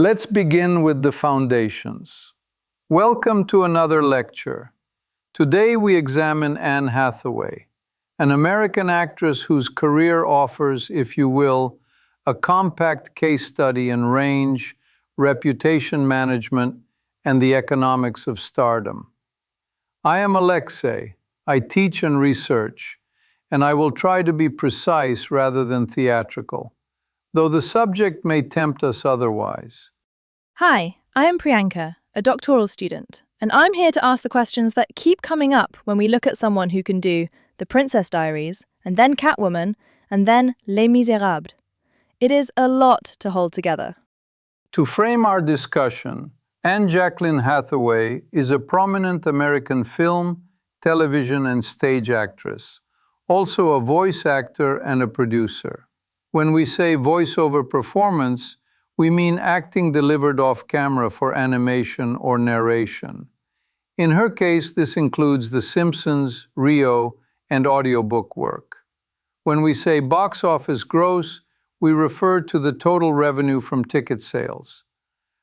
Let's begin with the foundations. Welcome to another lecture. Today we examine Anne Hathaway, an American actress whose career offers, if you will, a compact case study in range, reputation management, and the economics of stardom. I am Alexei. I teach and research, and I will try to be precise rather than theatrical, though the subject may tempt us otherwise. Hi, I am Priyanka, a doctoral student, and I'm here to ask the questions that keep coming up when we look at someone who can do The Princess Diaries, and then Catwoman, and then Les Miserables. It is a lot to hold together. To frame our discussion, Anne Jacqueline Hathaway is a prominent American film, television, and stage actress, also a voice actor and a producer. When we say voiceover performance, we mean acting delivered off camera for animation or narration. In her case, this includes The Simpsons, Rio, and audiobook work. When we say box office gross, we refer to the total revenue from ticket sales.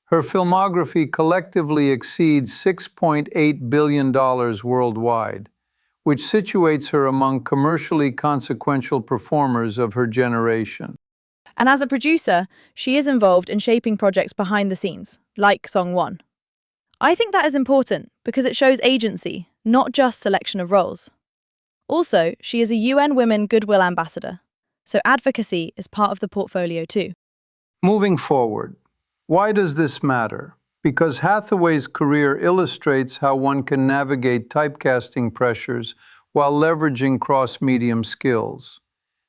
Her filmography collectively exceeds $6.8 billion worldwide, which situates her among commercially consequential performers of her generation. And as a producer, she is involved in shaping projects behind the scenes, like Song 1. I think that is important because it shows agency, not just selection of roles. Also, she is a UN Women Goodwill Ambassador, so advocacy is part of the portfolio too. Moving forward, why does this matter? Because Hathaway's career illustrates how one can navigate typecasting pressures while leveraging cross-medium skills.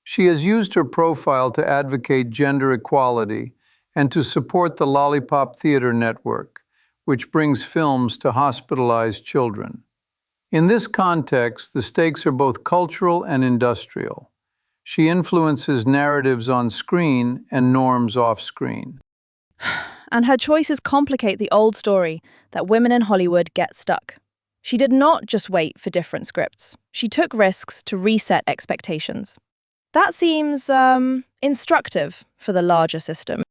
She has used her profile to advocate gender equality and to support the Lollipop Theater Network, which brings films to hospitalized children. In this context, the stakes are both cultural and industrial. She influences narratives on screen and norms off-screen. And her choices complicate the old story that women in Hollywood get stuck. She did not just wait for different scripts. She took risks to reset expectations. That seems, instructive for the larger system.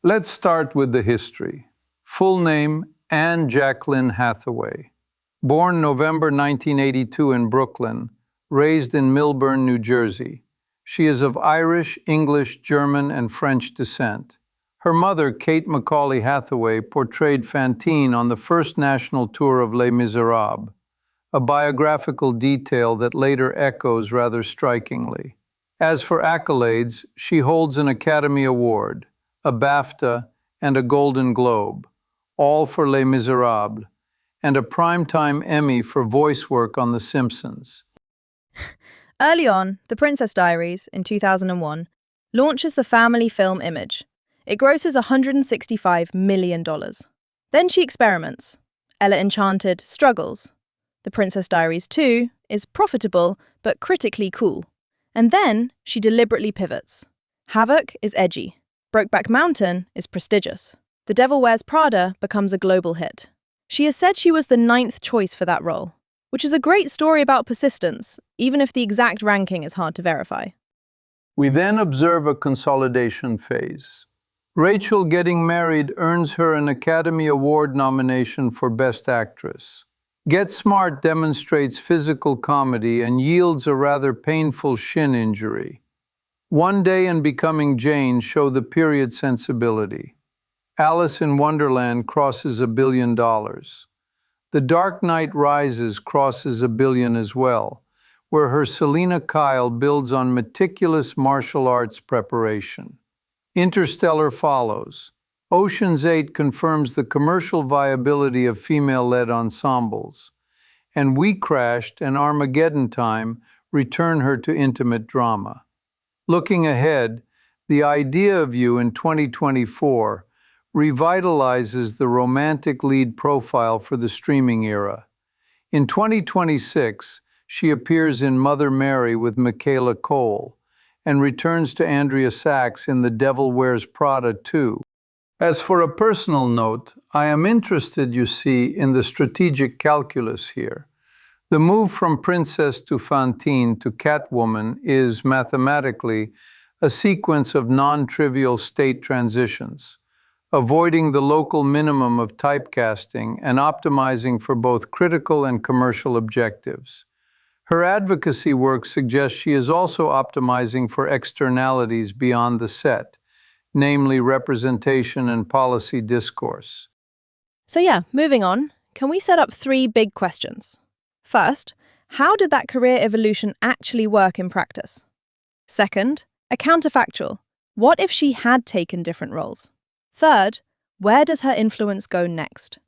Let's start with the history. Full name, Anne Jacqueline Hathaway. Born November 1982 in Brooklyn, raised in Millburn, New Jersey. She is of Irish, English, German, and French descent. Her mother, Kate Macaulay Hathaway, portrayed Fantine on the first national tour of Les Miserables, a biographical detail that later echoes rather strikingly. As for accolades, she holds an Academy Award, a BAFTA, and a Golden Globe, all for Les Miserables, and a Primetime Emmy for voice work on The Simpsons. Early on, The Princess Diaries, in 2001, launches the family film image. It grosses $165 million. Then she experiments. Ella Enchanted struggles. The Princess Diaries 2 is profitable but critically cool. And then she deliberately pivots. Havoc is edgy. Brokeback Mountain is prestigious. The Devil Wears Prada becomes a global hit. She has said she was the 9th choice for that role, which is a great story about persistence, even if the exact ranking is hard to verify. We then observe a consolidation phase. Rachel getting married earns her an Academy Award nomination for Best Actress. Get Smart demonstrates physical comedy and yields a rather painful shin injury. One Day and Becoming Jane show the period sensibility. Alice in Wonderland crosses $1 billion. The Dark Knight Rises crosses $1 billion as well, where her Selina Kyle builds on meticulous martial arts preparation. Interstellar follows. Ocean's 8 confirms the commercial viability of female-led ensembles, and We Crashed and Armageddon Time return her to intimate drama. Looking ahead, the idea of You in 2024 revitalizes the romantic lead profile for the streaming era. In 2026, she appears in Mother Mary with Michaela Cole and returns to Andrea Sachs in The Devil Wears Prada 2. As for a personal note, I am interested, you see, in the strategic calculus here. The move from princess to Fantine to Catwoman is, mathematically, a sequence of non-trivial state transitions. avoiding the local minimum of typecasting and optimizing for both critical and commercial objectives. Her advocacy work suggests she is also optimizing for externalities beyond the set, namely representation and policy discourse. So yeah, moving on, can we set up 3 big questions? First, how did that career evolution actually work in practice? Second, a counterfactual. What if she had taken different roles? Third, where does her influence go next?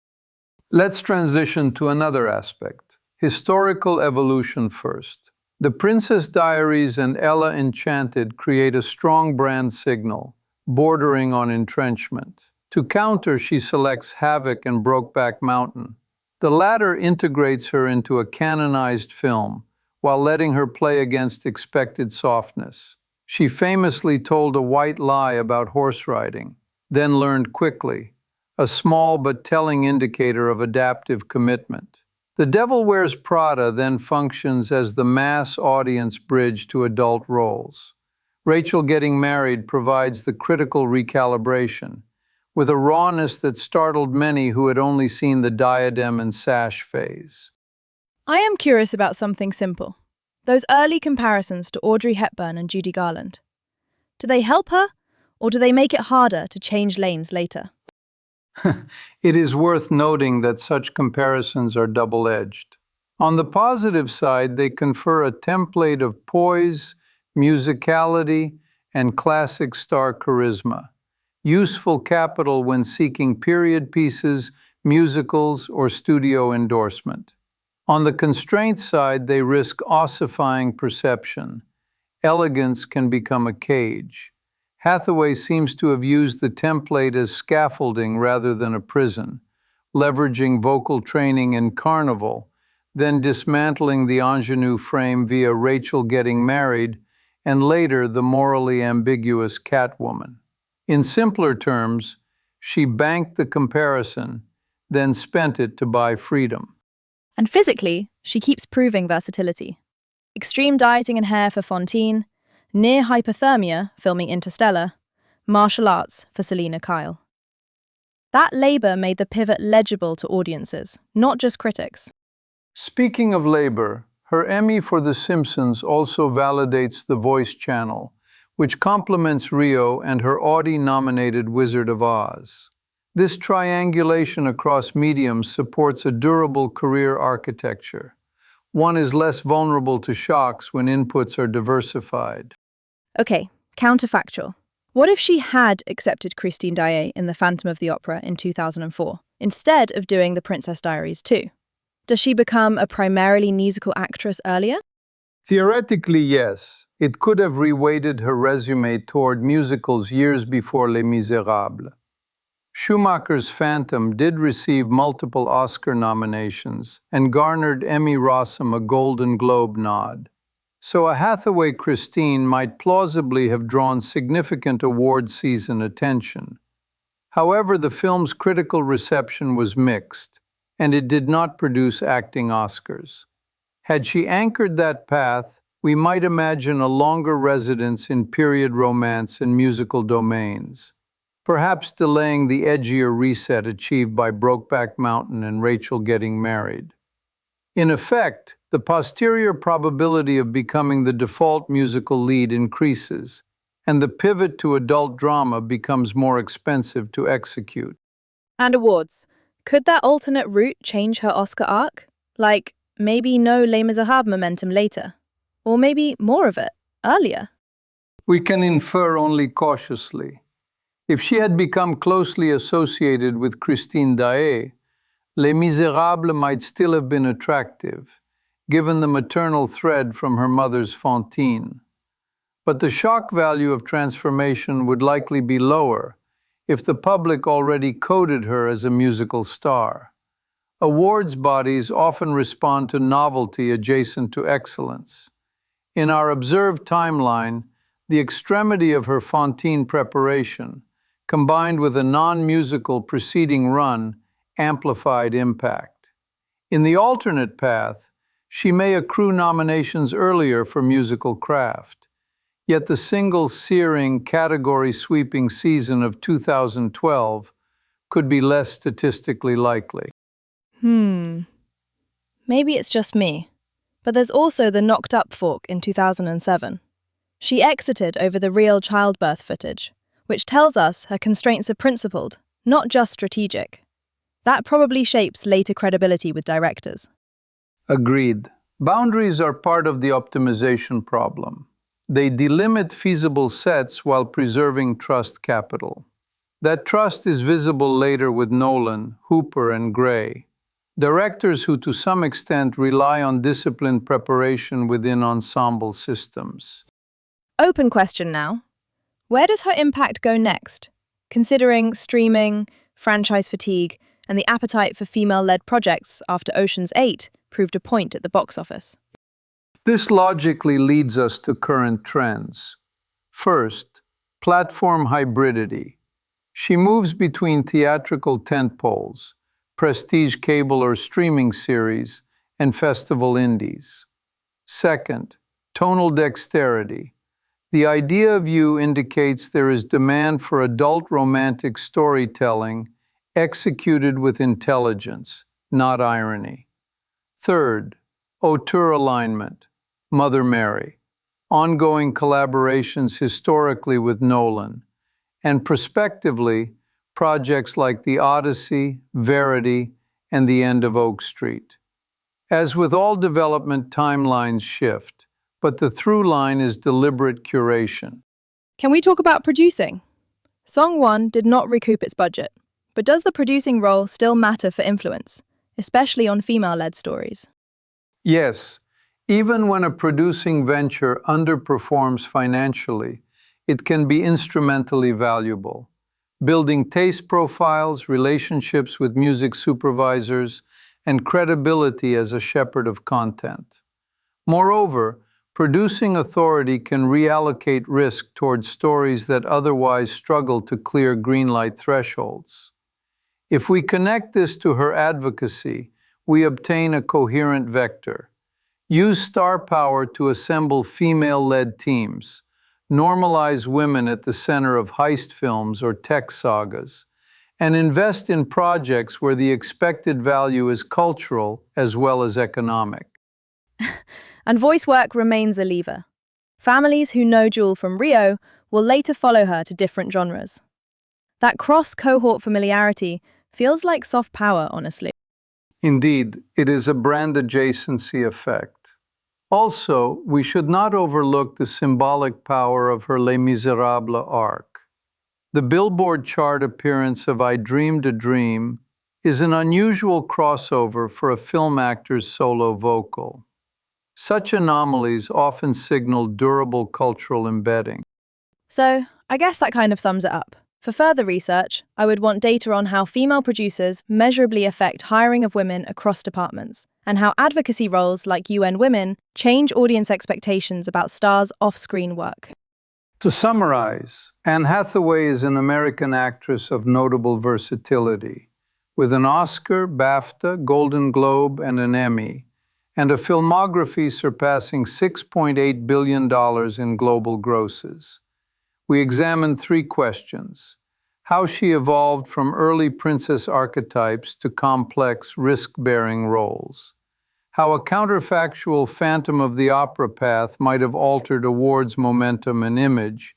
Let's transition to another aspect. Historical evolution first. The Princess Diaries and Ella Enchanted create a strong brand signal, bordering on entrenchment. To counter, she selects Havoc and Brokeback Mountain. The latter integrates her into a canonized film, while letting her play against expected softness. She famously told a white lie about horse riding, then learned quickly, a small but telling indicator of adaptive commitment. The Devil Wears Prada then functions as the mass audience bridge to adult roles. Rachel Getting Married provides the critical recalibration, with a rawness that startled many who had only seen the diadem and sash phase. I am curious about something simple. Those early comparisons to Audrey Hepburn and Judy Garland. Do they help her, or do they make it harder to change lanes later? It is worth noting that such comparisons are double-edged. On the positive side, they confer a template of poise, musicality, and classic star charisma, useful capital when seeking period pieces, musicals, or studio endorsement. On the constraint side, they risk ossifying perception. Elegance can become a cage. Hathaway seems to have used the template as scaffolding rather than a prison, leveraging vocal training in Carnival, then dismantling the ingenue frame via Rachel Getting Married, and later the morally ambiguous Catwoman. In simpler terms, she banked the comparison, then spent it to buy freedom. And physically, she keeps proving versatility. Extreme dieting and hair for Fontaine, near hypothermia filming Interstellar, martial arts for Selena Kyle. That labor made the pivot legible to audiences, not just critics. Speaking of labor, her Emmy for The Simpsons also validates the voice channel, which complements Rio and her Audie-nominated Wizard of Oz. This triangulation across mediums supports a durable career architecture. One is less vulnerable to shocks when inputs are diversified. Okay, counterfactual. What if she had accepted Christine Daae in The Phantom of the Opera in 2004, instead of doing The Princess Diaries too? Does she become a primarily musical actress earlier? Theoretically, yes. It could have reweighted her resume toward musicals years before Les Misérables. Schumacher's Phantom did receive multiple Oscar nominations and garnered Emmy Rossum a Golden Globe nod. So a Hathaway Christine might plausibly have drawn significant award season attention. However, the film's critical reception was mixed, and it did not produce acting Oscars. Had she anchored that path, we might imagine a longer residence in period romance and musical domains, perhaps delaying the edgier reset achieved by Brokeback Mountain and Rachel Getting Married. In effect, the posterior probability of becoming the default musical lead increases, and the pivot to adult drama becomes more expensive to execute. And awards. Could that alternate route change her Oscar arc? Like, maybe no Les Miserables momentum later? Or maybe more of it, earlier? We can infer only cautiously. If she had become closely associated with Christine Daae, Les Misérables might still have been attractive, given the maternal thread from her mother's Fantine. But the shock value of transformation would likely be lower if the public already coded her as a musical star. Awards bodies often respond to novelty adjacent to excellence. In our observed timeline, the extremity of her Fantine preparation, combined with a non-musical preceding run, amplified impact. In the alternate path, she may accrue nominations earlier for musical craft, Yet the single searing, category-sweeping season of 2012 could be less statistically likely. Maybe it's just me. But there's also the knocked up fork in 2007. She exited over the real childbirth footage, which tells us her constraints are principled, not just strategic. That probably shapes later credibility with directors. Agreed. Boundaries are part of the optimization problem. They delimit feasible sets while preserving trust capital. That trust is visible later with Nolan, Hooper, and Gray. Directors who to some extent rely on disciplined preparation within ensemble systems. Open question now. Where does her impact go next? Considering streaming, franchise fatigue, and the appetite for female-led projects after Ocean's 8 proved a point at the box office. This logically leads us to current trends. First, platform hybridity. She moves between theatrical tentpoles, prestige cable or streaming series, and festival indies. Second, tonal dexterity. The idea of you indicates there is demand for adult romantic storytelling executed with intelligence, not irony. Third, auteur alignment. Mother Mary. Ongoing collaborations historically with Nolan, and prospectively, projects like The Odyssey, Verity, and The End of Oak Street. As with all development, timelines shift, but the through line is deliberate curation. Can we talk about producing? Song 1 did not recoup its budget, but does the producing role still matter for influence, especially on female-led stories? Yes, even when a producing venture underperforms financially, it can be instrumentally valuable, building taste profiles, relationships with music supervisors, and credibility as a shepherd of content. Moreover, producing authority can reallocate risk towards stories that otherwise struggle to clear greenlight thresholds. If we connect this to her advocacy, we obtain a coherent vector. Use star power to assemble female-led teams, normalize women at the center of heist films or tech sagas, and invest in projects where the expected value is cultural as well as economic. And voice work remains a lever. Families who know Jewel from Rio will later follow her to different genres. That cross-cohort familiarity feels like soft power, honestly. Indeed, it is a brand adjacency effect. Also, we should not overlook the symbolic power of her Les Miserables arc. The Billboard chart appearance of I Dreamed a Dream is an unusual crossover for a film actor's solo vocal. Such anomalies often signal durable cultural embedding. So, I guess that kind of sums it up. For further research, I would want data on how female producers measurably affect hiring of women across departments, and how advocacy roles like UN Women change audience expectations about stars' off-screen work. To summarize, Anne Hathaway is an American actress of notable versatility, with an Oscar, BAFTA, Golden Globe, and an Emmy, and a filmography surpassing $6.8 billion in global grosses. We examined 3 questions: how she evolved from early princess archetypes to complex, risk-bearing roles, how a counterfactual Phantom of the Opera path might have altered awards momentum and image,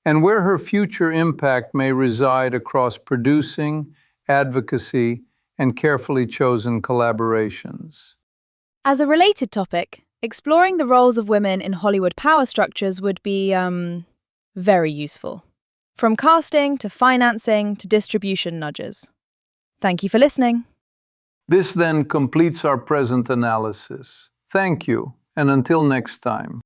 and where her future impact may reside across producing, advocacy, and carefully chosen collaborations. As a related topic, exploring the roles of women in Hollywood power structures would be, very useful. From casting to financing to distribution nudges. Thank you for listening. This then completes our present analysis. Thank you, and until next time.